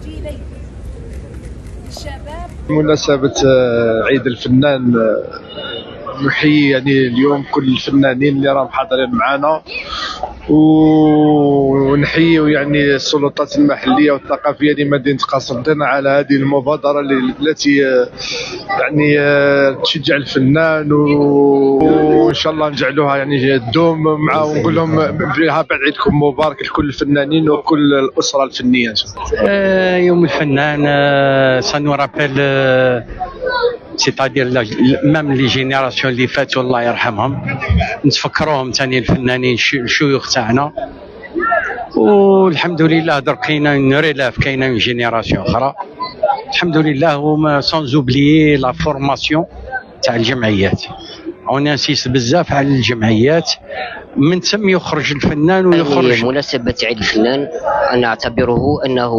جيلين الشباب. بمناسبة عيد الفنان نحيي يعني اليوم كل الفنانين اللي راهم حاضرين معنا، ونحيي يعني السلطات المحليه والثقافيه لمدينه قسنطينه على هذه المبادره التي يعني تشجع الفنان، وان شاء الله نجعلوها يعني تدوم معه، ونقول لهم بعد عيدكم مبارك لكل الفنانين وكل الاسره الفنيه. يوم الفنان سانو رابيل سيتادير مام لي جينيراسيون اللي فاتوا الله يرحمهم، نتفكروهم ثاني الفنانين الشيوخ تاعنا، والحمد لله درك كاينه اون ريلاف، كاينه اون جينيراسيون اخرى الحمد لله. وما سانز اوبليي لا فورماسيون تاع الجمعيات، اون انسيست بزاف على الجمعيات، من ثم يخرج الفنان ويخرج. مناسبة عيد الفنان أنا أعتبره أنه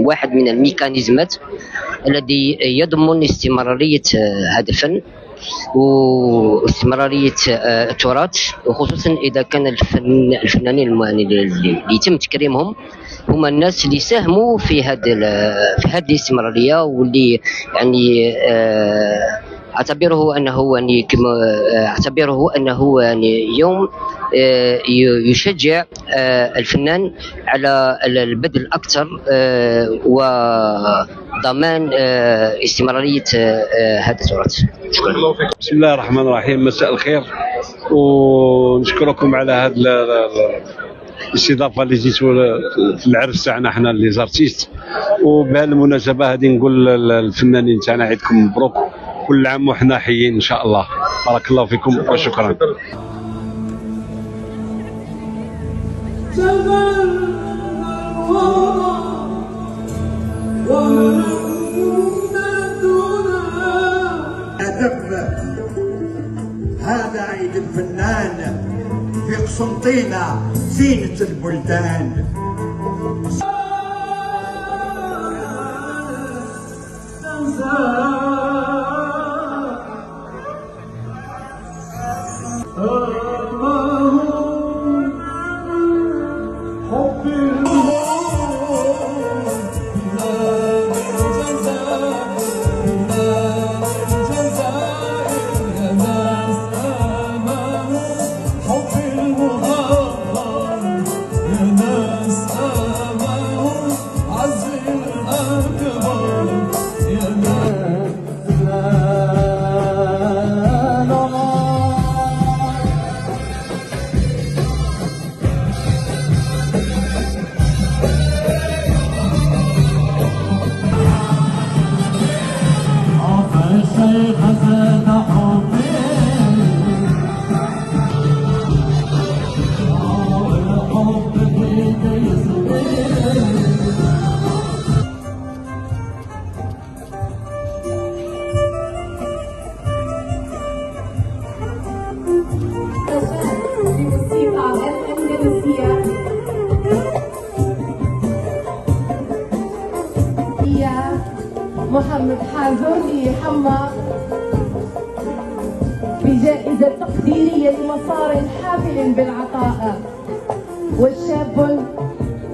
واحد من الميكانيزمات الذي يضمن استمرارية هذا الفن واستمرارية التراث، وخصوصا إذا كان الفنانين اللي يتم تكريمهم هم الناس اللي ساهموا في هذه الاستمرارية، واللي يعني اعتبره انه يوم يشجع الفنان على البذل اكثر وضمان استمراريه هذا التراث. شكرا. بسم الله الرحمن الرحيم، مساء الخير، ونشكركم على هذه الاستضافه اللي جيتوا في العرس تاعنا احنا اللي زارتيست. وبهالمناسبه هذه نقول للفنانين تاعنا عيدكم مبروك، كل عام وحنا حيين ان شاء الله. بارك الله فيكم وشكرا. هذا عيد الفنان في قسنطينة زينة البلدان. محمد حازوني حما بجائزة تقديرية مصار حافل بالعطاء، والشاب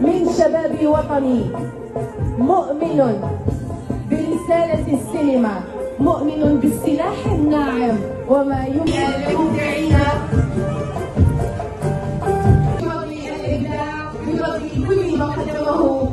من شباب وطني مؤمن برسالة السينما، مؤمن بالسلاح الناعم وما يمكن للمبدعين بفضل الإبداع، بفضل كل ما قدمه